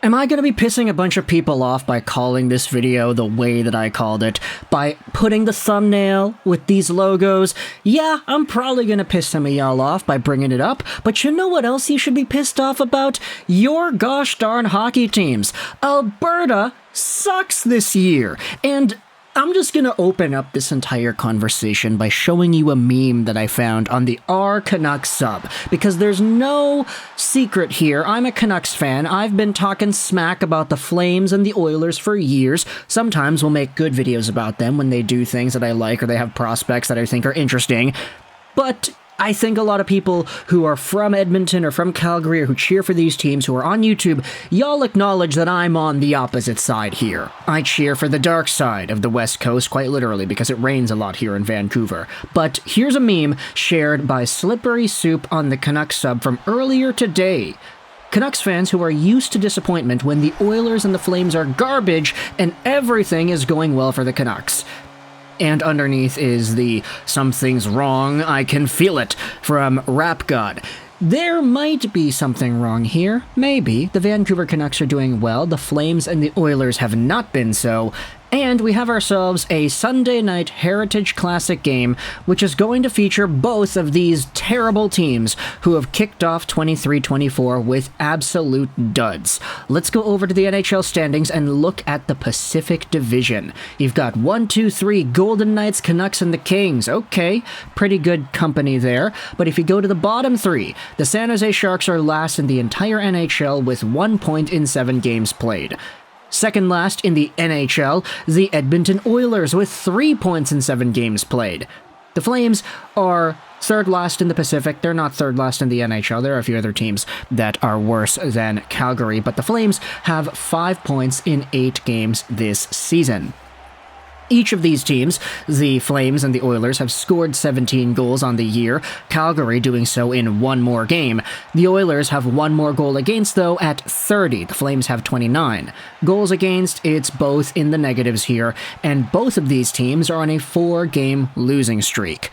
Am I going to be pissing a bunch of people off by calling this video the way that I called it? By putting the thumbnail with these logos? Yeah, I'm probably going to piss some of y'all off by bringing it up, but you know what else you should be pissed off about? Your gosh darn hockey teams. Alberta sucks this year, and I'm just gonna open up this entire conversation by showing you a meme that I found on the R Canucks sub, because there's no secret here. I'm a Canucks fan. I've been talking smack about the Flames and the Oilers for years. Sometimes we'll make good videos about them when they do things that I like or they have prospects that I think are interesting. But I think a lot of people who are from Edmonton or from Calgary or who cheer for these teams who are on YouTube, y'all acknowledge that I'm on the opposite side here. I cheer for the dark side of the West Coast, quite literally, because it rains a lot here in Vancouver. But here's a meme shared by Slippery Soup on the Canucks sub from earlier today. Canucks fans who are used to disappointment when the Oilers and the Flames are garbage and everything is going well for the Canucks. And underneath is the "something's wrong, I can feel it" from Rap God. There might be something wrong here. Maybe. The Vancouver Canucks are doing well. The Flames and the Oilers have not been so. And we have ourselves a Sunday night Heritage Classic game, which is going to feature both of these terrible teams who have kicked off 23-24 with absolute duds. Let's go over to the NHL standings and look at the Pacific Division. You've got 1, 2, 3 Golden Knights, Canucks, and the Kings. Okay, pretty good company there. But if you go to the bottom 3, the San Jose Sharks are last in the entire NHL with 1 point in 7 games played. Second last in the NHL, the Edmonton Oilers with 3 points in 7 games played. The Flames are third last in the Pacific. They're not third last in the NHL. There are a few other teams that are worse than Calgary, but the Flames have 5 points in 8 games this season. Each of these teams, the Flames and the Oilers, have scored 17 goals on the year, Calgary doing so in 1 more game. The Oilers have 1 more goal against, though, at 30. The Flames have 29. Goals against, it's both in the negatives here, and both of these teams are on a 4-game losing streak.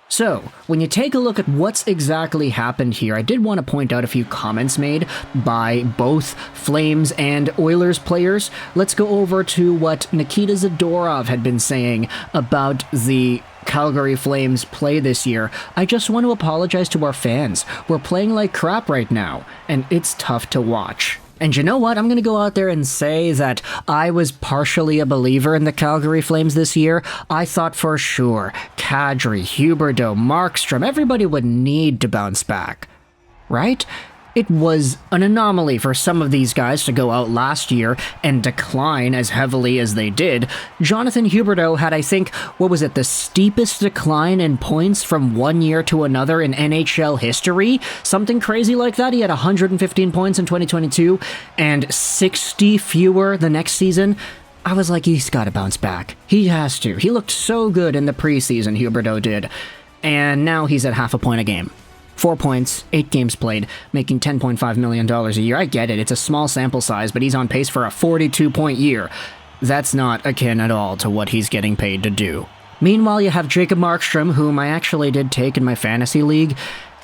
So, when you take a look at what's exactly happened here, I did want to point out a few comments made by both Flames and Oilers players. Let's go over to what Nikita Zadorov had been saying about the Calgary Flames play this year. "I just want to apologize to our fans. We're playing like crap right now, and it's tough to watch." And you know what? I'm going to go out there and say that I was partially a believer in the Calgary Flames this year. I thought for sure Kadri, Huberdeau, Markstrom, everybody would need to bounce back. Right? It was an anomaly for some of these guys to go out last year and decline as heavily as they did. Jonathan Huberdeau had, I think, the steepest decline in points from one year to another in NHL history? Something crazy like that. He had 115 points in 2022 and 60 fewer the next season. I was like, he's got to bounce back. He has to. He looked so good in the preseason, Huberdeau did. And now he's at half a point a game. 4 points, 8 games played, making $10.5 million a year. I get it, it's a small sample size, but he's on pace for a 42-point year. That's not akin at all to what he's getting paid to do. Meanwhile, you have Jacob Markstrom, whom I actually did take in my fantasy league,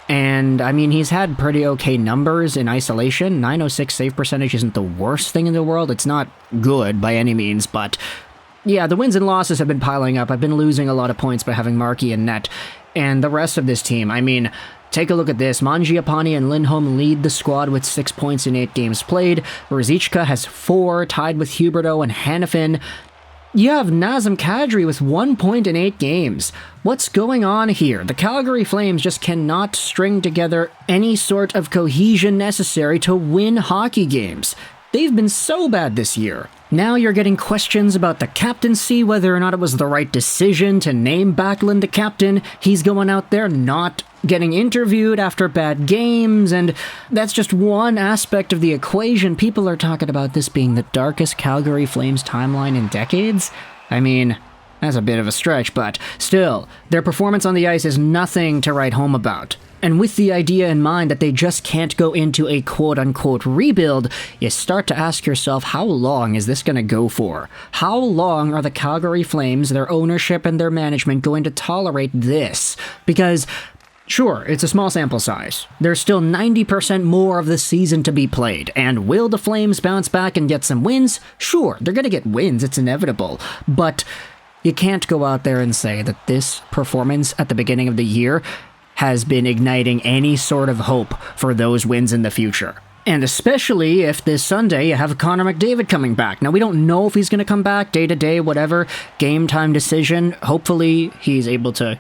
and I mean, he's had pretty okay numbers in isolation. 906 save percentage isn't the worst thing in the world. It's not good by any means, but yeah, the wins and losses have been piling up. I've been losing a lot of points by having Markey in net, and the rest of this team, I mean, take a look at this. Mangiapane and Lindholm lead the squad with 6 points in 8 games played. Ruzicka has 4, tied with Huberdeau and Hanifin. You have Nazem Kadri with 1 point in 8 games. What's going on here? The Calgary Flames just cannot string together any sort of cohesion necessary to win hockey games. They've been so bad this year. Now you're getting questions about the captaincy, whether or not it was the right decision to name Backlund the captain. He's going out there not getting interviewed after bad games, and that's just one aspect of the equation. People are talking about this being the darkest Calgary Flames timeline in decades. I mean, that's a bit of a stretch, but still, their performance on the ice is nothing to write home about. And with the idea in mind that they just can't go into a quote-unquote rebuild, you start to ask yourself, how long is this going to go for? How long are the Calgary Flames, their ownership and their management going to tolerate this? Because Sure, it's a small sample size. There's still 90% more of the season to be played, and will the Flames bounce back and get some wins? Sure, they're gonna get wins, it's inevitable. But you can't go out there and say that this performance at the beginning of the year has been igniting any sort of hope for those wins in the future. And especially if this Sunday you have Connor McDavid coming back. Now, we don't know if he's going to come back day to day, whatever, game time decision. Hopefully he's able to,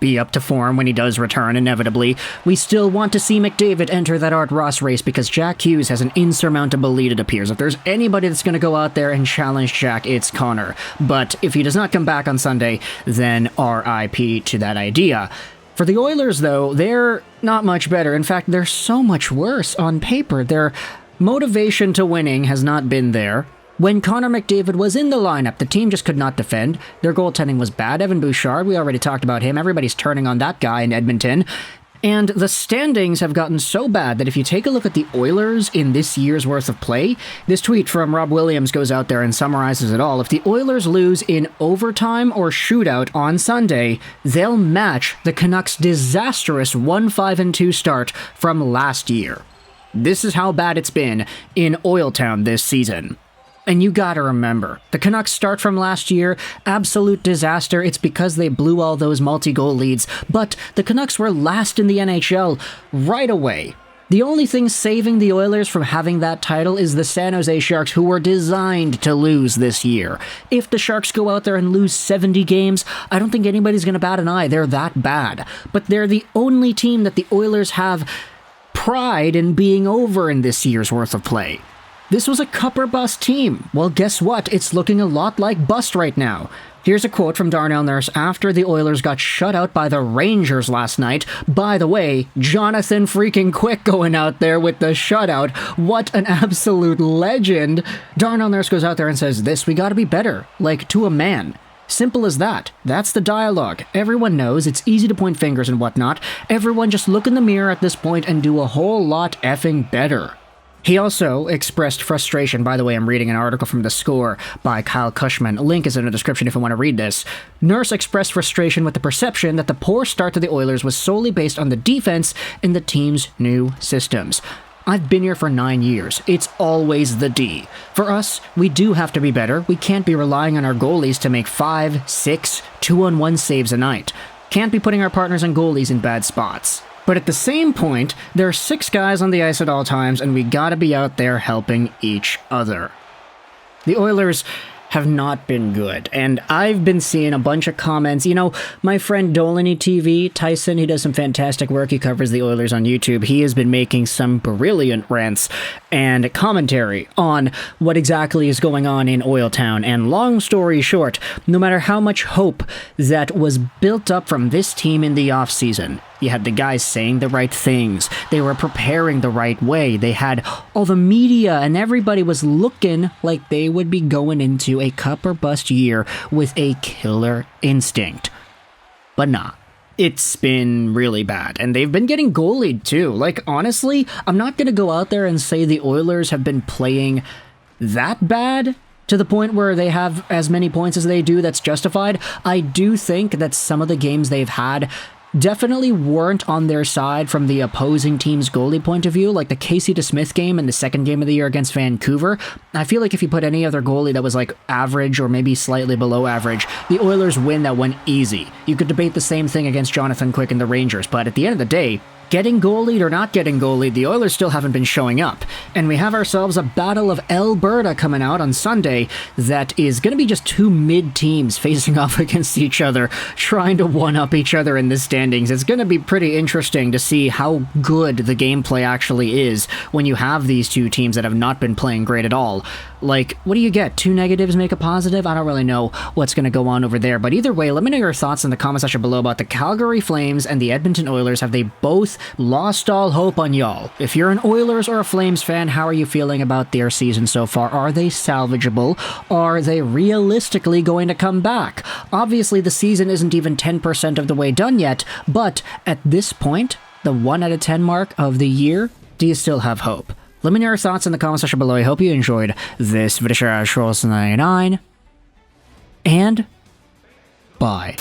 be up to form when he does return, inevitably. We still want to see McDavid enter that Art Ross race because Jack Hughes has an insurmountable lead, it appears. If there's anybody that's going to go out there and challenge Jack, it's Connor. But if he does not come back on Sunday, then RIP to that idea. For the Oilers, though, they're not much better. In fact, they're so much worse on paper. Their motivation to winning has not been there. When Connor McDavid was in the lineup, the team just could not defend. Their goaltending was bad. Evan Bouchard, we already talked about him. Everybody's turning on that guy in Edmonton. And the standings have gotten so bad that if you take a look at the Oilers in this year's worth of play, this tweet from Rob Williams goes out there and summarizes it all. If the Oilers lose in overtime or shootout on Sunday, they'll match the Canucks' disastrous 1-5-2 start from last year. This is how bad it's been in Oiltown this season. And you gotta remember, the Canucks start from last year, absolute disaster. It's because they blew all those multi-goal leads, but the Canucks were last in the NHL right away. The only thing saving the Oilers from having that title is the San Jose Sharks, who were designed to lose this year. If the Sharks go out there and lose 70 games, I don't think anybody's gonna bat an eye. They're that bad. But they're the only team that the Oilers have pride in being over in this year's worth of play. This was a cup or bust team. Well, guess what? It's looking a lot like bust right now. Here's a quote from Darnell Nurse after the Oilers got shut out by the Rangers last night. By the way, Jonathan freaking Quick going out there with the shutout. What an absolute legend. Darnell Nurse goes out there and says, "This, we gotta be better. Like, to a man." Simple as that. That's the dialogue. Everyone knows it's easy to point fingers and whatnot. Everyone just look in the mirror at this point and do a whole lot effing better. He also expressed frustration. By the way, I'm reading an article from The Score by Kyle Cushman. A link is in the description if you want to read this. Nurse expressed frustration with the perception that the poor start to the Oilers was solely based on the defense in the team's new systems. I've been here for 9 years. It's always the D. For us, we do have to be better. We can't be relying on our goalies to make 5, 6, 2-on-1 saves a night. Can't be putting our partners and goalies in bad spots. But at the same point, there are 6 guys on the ice at all times, and we gotta be out there helping each other. The Oilers have not been good, and I've been seeing a bunch of comments. My friend Dolany TV, Tyson, he does some fantastic work. He covers the Oilers on YouTube. He has been making some brilliant rants and commentary on what exactly is going on in Oiltown. And long story short, no matter how much hope that was built up from this team in the offseason, you had the guys saying the right things. They were preparing the right way. They had all the media, and everybody was looking like they would be going into a cup or bust year with a killer instinct. But nah. It's been really bad, and they've been getting goalied too. Like, honestly, I'm not gonna go out there and say the Oilers have been playing that bad to the point where they have as many points as they do that's justified. I do think that some of the games they've had definitely weren't on their side from the opposing team's goalie point of view, like the Casey DeSmith game in the second game of the year against Vancouver. I feel like if you put any other goalie that was like average or maybe slightly below average, the Oilers win that one easy. You could debate the same thing against Jonathan Quick and the Rangers, but at the end of the day, getting goalied or not getting goalied, the Oilers still haven't been showing up. And we have ourselves a Battle of Alberta coming out on Sunday that is going to be just 2 mid-teams facing off against each other, trying to one-up each other in the standings. It's going to be pretty interesting to see how good the gameplay actually is when you have these 2 teams that have not been playing great at all. Like, what do you get? 2 negatives make a positive? I don't really know what's going to go on over there. But either way, let me know your thoughts in the comment section below about the Calgary Flames and the Edmonton Oilers. Have they both lost all hope on y'all? If you're an Oilers or a Flames fan, how are you feeling about their season so far? Are they salvageable? Are they realistically going to come back? Obviously, the season isn't even 10% of the way done yet, but at this point, the 1 out of 10 mark of the year, do you still have hope? Let me know your thoughts in the comment section below. I hope you enjoyed this video. 99 and bye.